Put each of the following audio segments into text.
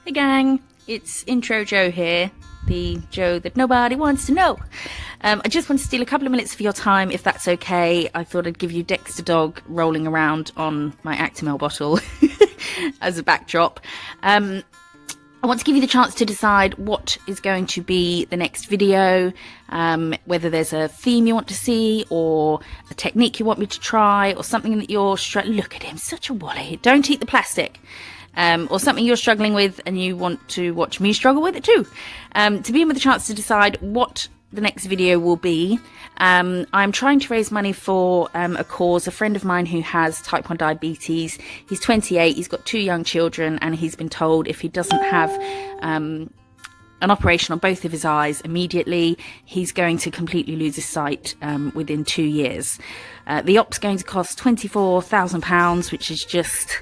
Hey gang, it's Intro Joe here, the Joe that nobody wants to know. I just want to steal a couple of minutes of your time, if that's okay. I thought I'd give you Dexter Dog rolling around on my Actimel bottle as a backdrop. I want to give you the chance to decide what is going to be the next video, whether there's a theme you want to see, or a technique you want me to try, or something that you're look at him, such a wally, don't eat the plastic. Or something you're struggling with and you want to watch me struggle with it too. To begin with a chance to decide what the next video will be, I'm trying to raise money for a cause. A friend of mine who has type 1 diabetes, he's 28, he's got 2 young children, and he's been told if he doesn't have an operation on both of his eyes immediately, he's going to completely lose his sight within 2 years. The op's going to cost £24,000, which is just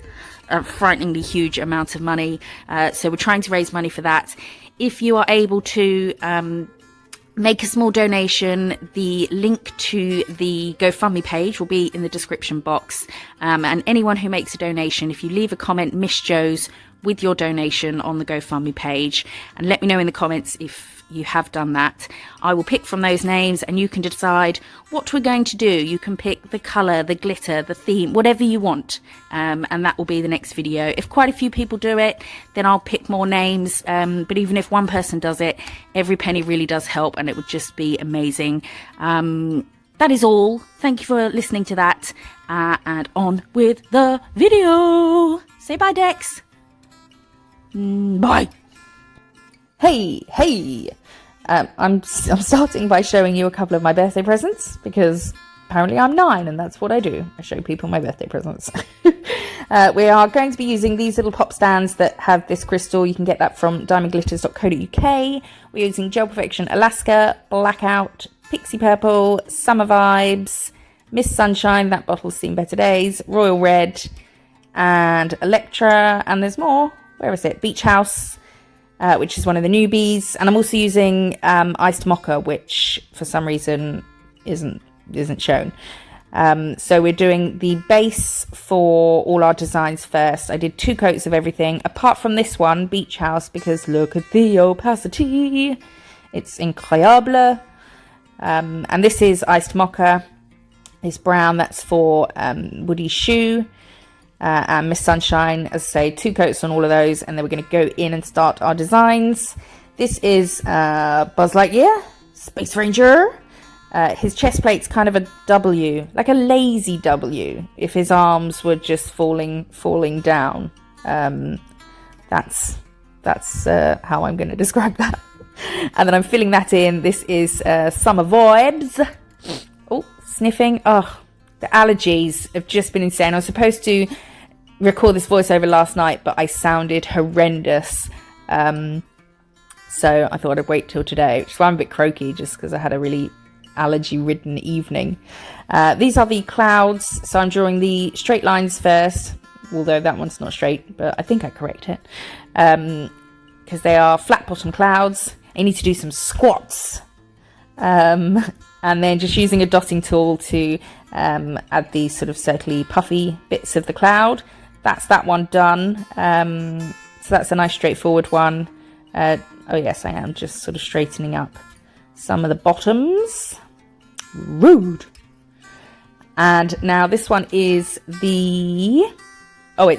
a frighteningly huge amount of money. So we're trying to raise money for that. If you are able to make a small donation, the link to the GoFundMe page will be in the description box. And anyone who makes a donation, if you leave a comment, Miss Joe's, with your donation on the GoFundMe page, and let me know in the comments if you have done that, I will pick from those names and you can decide what we're going to do. You can pick the colour, the glitter, the theme, whatever you want, and that will be the next video. If quite a few people do it, then I'll pick more names, but even if one person does it, every penny really does help, and it would just be amazing. That is all. Thank you for listening to that, and on with the video. Say bye, Dex. Bye. Hey! I'm starting by showing you a couple of my birthday presents, because apparently I'm 9 and that's what I do. I show people my birthday presents. We are going to be using these little pop stands that have this crystal. You can get that from diamondglitters.co.uk. We're using Gel Perfection Alaska, Blackout, Pixie Purple, Summer Vibes, Miss Sunshine, that bottle's seen better days, Royal Red, and Electra, and there's more. Where is it? Beach House, which is one of the newbies, and I'm also using iced Mocha, which for some reason isn't shown. So we're doing the base for all our designs first. I did 2 coats of everything, apart from this one, Beach House, because look at the opacity. It's incroyable. And this is iced Mocha. This brown, that's for Woody Shoe. And Miss Sunshine, as I say, 2 coats on all of those, and then we're going to go in and start our designs. This is Buzz Lightyear, Space Ranger. His chest plate's kind of a W, like a lazy W, if his arms were just falling down. That's how I'm going to describe that. And then I'm filling that in. This is Summer Vibes. Oh, sniffing. Oh, the allergies have just been insane. I was supposed to record this voiceover last night, but I sounded horrendous, so I thought I'd wait till today, which is why I'm a bit croaky, just because I had a really allergy ridden evening. These are the clouds, so I'm drawing the straight lines first, although that one's not straight, but I think I correct it, because they are flat bottom clouds. I need to do some squats, and then just using a dotting tool to add these sort of circly puffy bits of the cloud. That's that one done. So that's a nice straightforward one. Oh yes, I am just sort of straightening up some of the bottoms. Rude. And now this one is it's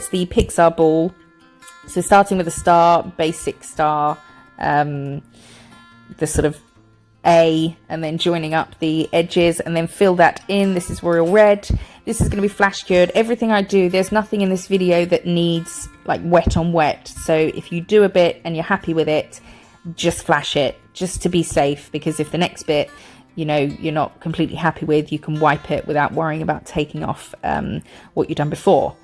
the Pixar Ball. So starting with a star, basic star, the sort of A, and then joining up the edges, and then fill that in. This is Royal Red. This is going to be flash cured. Everything I do, there's nothing in this video that needs like wet on wet. So if you do a bit and you're happy with it, just flash it, just to be safe, because if the next bit, you know, you're not completely happy with, you can wipe it without worrying about taking off what you've done before.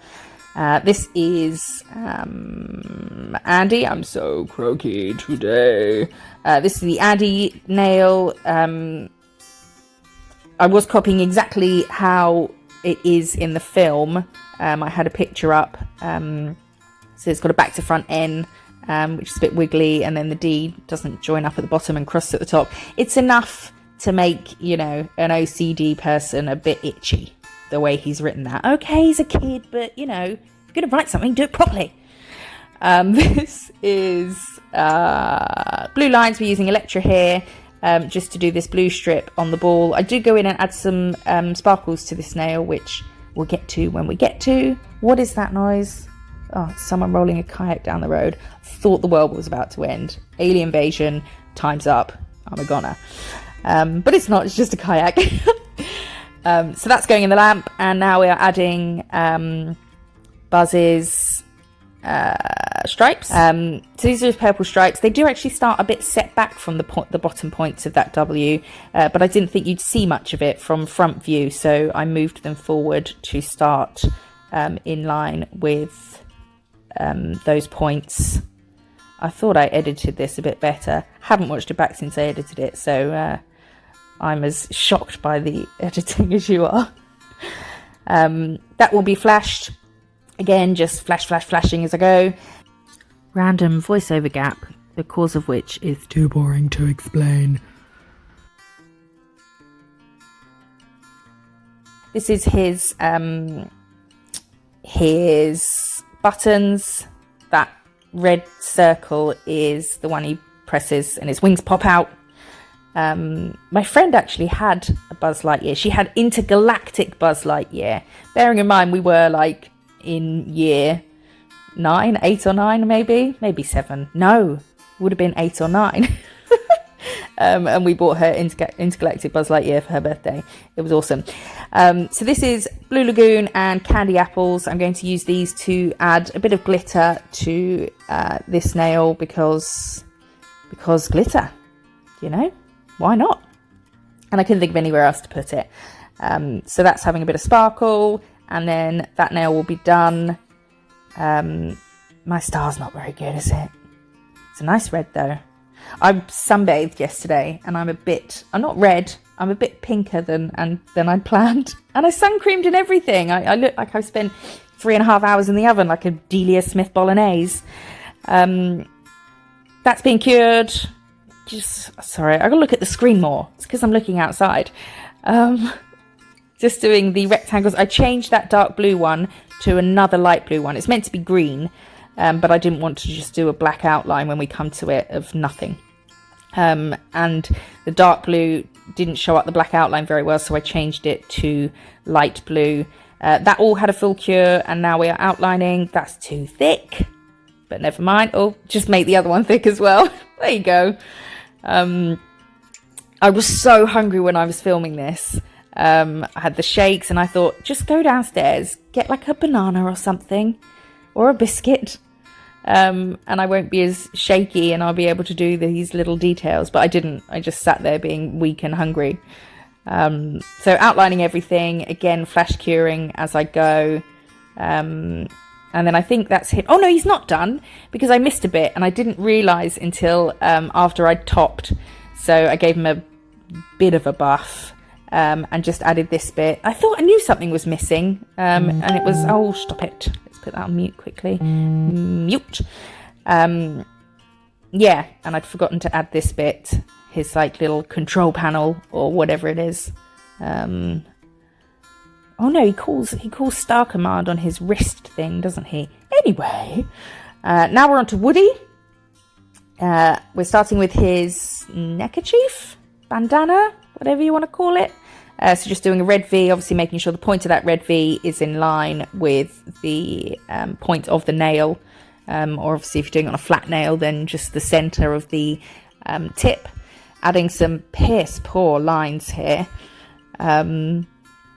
This is Andy. I'm so croaky today. This is the Andy nail. I was copying exactly how it is in the film. I had a picture up. So it's got a back to front N, which is a bit wiggly, and then the D doesn't join up at the bottom and cross at the top. It's enough to make, you know, an OCD person a bit itchy, the way he's written that. Okay, he's a kid, but, you know, if you're going to write something, do it properly. This is blue lines. We're using Electra here just to do this blue strip on the ball. I do go in and add some sparkles to this nail, which we'll get to when we get to. What is that noise? Oh, it's someone rolling a kayak down the road. Thought the world was about to end. Alien invasion, time's up. I'm a goner. But it's not, it's just a kayak. So that's going in the lamp, and now we are adding Buzz's stripes. So these are purple stripes. They do actually start a bit set back from the bottom points of that W, but I didn't think you'd see much of it from front view, so I moved them forward to start in line with those points. I thought I edited this a bit better. Haven't watched it back since I edited it, so I'm as shocked by the editing as you are. That will be flashed. Again, just flashing as I go. Random voiceover gap, the cause of which is too boring to explain. This is his buttons. That red circle is the one he presses and his wings pop out. My friend actually had a Buzz Lightyear. She had intergalactic Buzz Lightyear. Bearing in mind we were like in year 8 or 9 maybe 7. No, would have been 8 or 9. And we bought her intergalactic Buzz Lightyear for her birthday. It was awesome. So this is Blue Lagoon and Candy Apples. I'm going to use these to add a bit of glitter to this nail because glitter, you know, why not? And I couldn't think of anywhere else to put it. So that's having a bit of sparkle, and then that nail will be done. My star's not very good, is it? It's a nice red though. I sunbathed yesterday and I'm not red, I'm a bit pinker than I'd planned. And I sun creamed and everything. I look like I spent 3.5 hours in the oven like a Delia Smith bolognese. That's being cured. Sorry, I gotta look at the screen more. It's because I'm looking outside. Just doing the rectangles. I changed that dark blue one to another light blue one. It's meant to be green. But I didn't want to just do a black outline when we come to it of nothing. And the dark blue didn't show up the black outline very well, so I changed it to light blue. That all had a full cure, and now we are outlining. That's too thick, but never mind. Oh, just make the other one thick as well. There you go. I was so hungry when I was filming this. I had the shakes, and I thought, just go downstairs, get like a banana or something, or a biscuit. And I won't be as shaky and I'll be able to do these little details, but I didn't. I just sat there being weak and hungry. So outlining everything, again, flash curing as I go. And then I think that's him. Oh no, he's not done because I missed a bit and I didn't realise until after I'd topped. So I gave him a bit of a buff and just added this bit. I thought I knew something was missing and it was, oh, stop it. Put that on mute quickly. Mute. Yeah, and I'd forgotten to add this bit, his like little control panel or whatever it is. Oh no, he calls Star Command on his wrist thing, doesn't he? Anyway, now we're on to Woody. We're starting with his neckerchief, bandana, whatever you want to call it. So just doing a red V, obviously making sure the point of that red V is in line with the point of the nail. Or obviously if you're doing it on a flat nail, then just the centre of the tip. Adding some piss poor lines here. And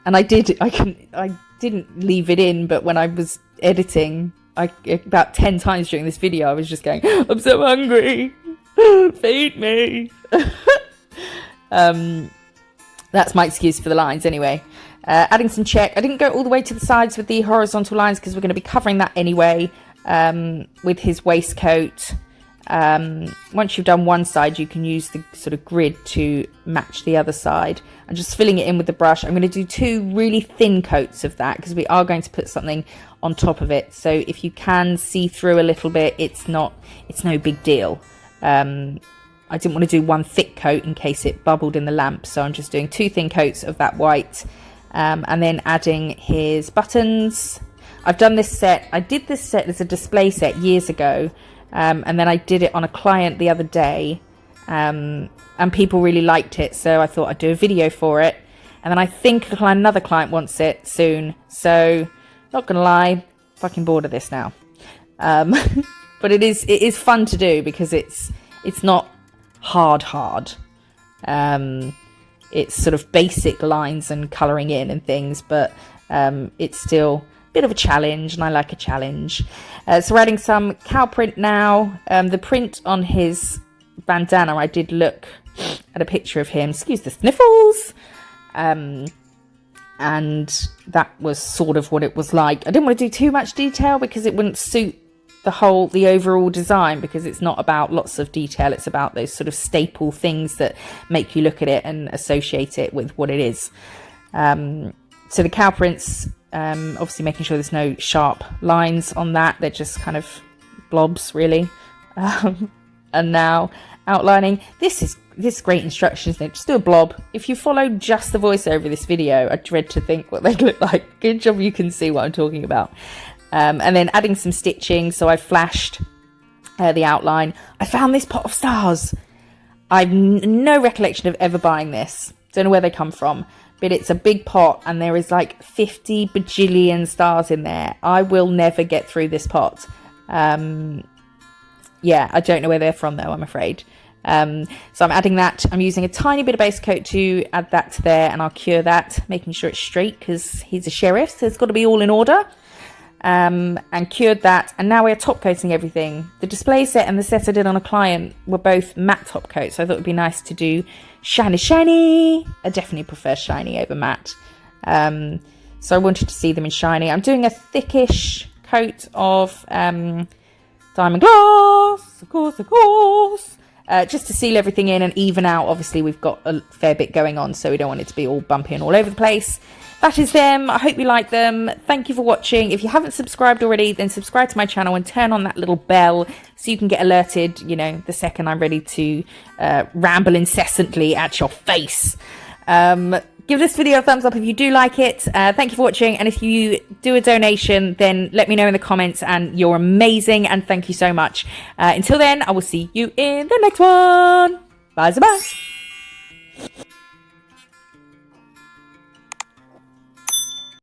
I didn't leave it in, but when I was editing, about 10 times during this video, I was just going, I'm so hungry, feed me. That's my excuse for the lines anyway. Adding some check. I didn't go all the way to the sides with the horizontal lines because we're going to be covering that anyway with his waistcoat. Once you've done one side, you can use the sort of grid to match the other side. I'm just filling it in with the brush. I'm going to do 2 really thin coats of that because we are going to put something on top of it. So if you can see through a little bit, it's no big deal. I didn't want to do 1 thick coat in case it bubbled in the lamp, so I'm just doing 2 thin coats of that white, and then adding his buttons. I've done this set. I did this set as a display set years ago, and then I did it on a client the other day, and people really liked it, so I thought I'd do a video for it. And then I think another client wants it soon, so not gonna lie, fucking bored of this now. But it is fun to do because it's not hard. It's sort of basic lines and colouring in and things, but it's still a bit of a challenge, and I like a challenge. So we're adding some cow print now. The print on his bandana, I did look at a picture of him, excuse the sniffles, and that was sort of what it was like. I didn't want to do too much detail because it wouldn't suit the overall design, because it's not about lots of detail, it's about those sort of staple things that make you look at it and associate it with what it is. So the cow prints, obviously making sure there's no sharp lines on that, they're just kind of blobs really. And now outlining. This is great instructions, isn't it? Just do a blob. If you follow just the voiceover of this video, I dread to think what they look like. Good job you can see what I'm talking about. And then adding some stitching, so I flashed the outline. I found this pot of stars. I've no recollection of ever buying this. Don't know where they come from, but it's a big pot and there is like 50 bajillion stars in there. I will never get through this pot. Yeah, I don't know where they're from though, I'm afraid. So I'm adding that. I'm using a tiny bit of base coat to add that to there, and I'll cure that, making sure it's straight because he's a sheriff, so it's got to be all in order. And cured that, and now we're top coating everything. The display set and the set I did on a client were both matte top coats, so I thought it would be nice to do shiny. I definitely prefer shiny over matte, so I wanted to see them in shiny. I'm doing a thickish coat of diamond glass, of course, just to seal everything in and even out. Obviously we've got a fair bit going on, so we don't want it to be all bumpy and all over the place. That is them. I hope you like them. Thank you for watching. If you haven't subscribed already, then subscribe to my channel and turn on that little bell so you can get alerted, you know, the second I'm ready to ramble incessantly at your face. Give this video a thumbs up if you do like it. Thank you for watching. And if you do a donation, then let me know in the comments, and you're amazing. And thank you so much. Until then, I will see you in the next one. Bye, bye.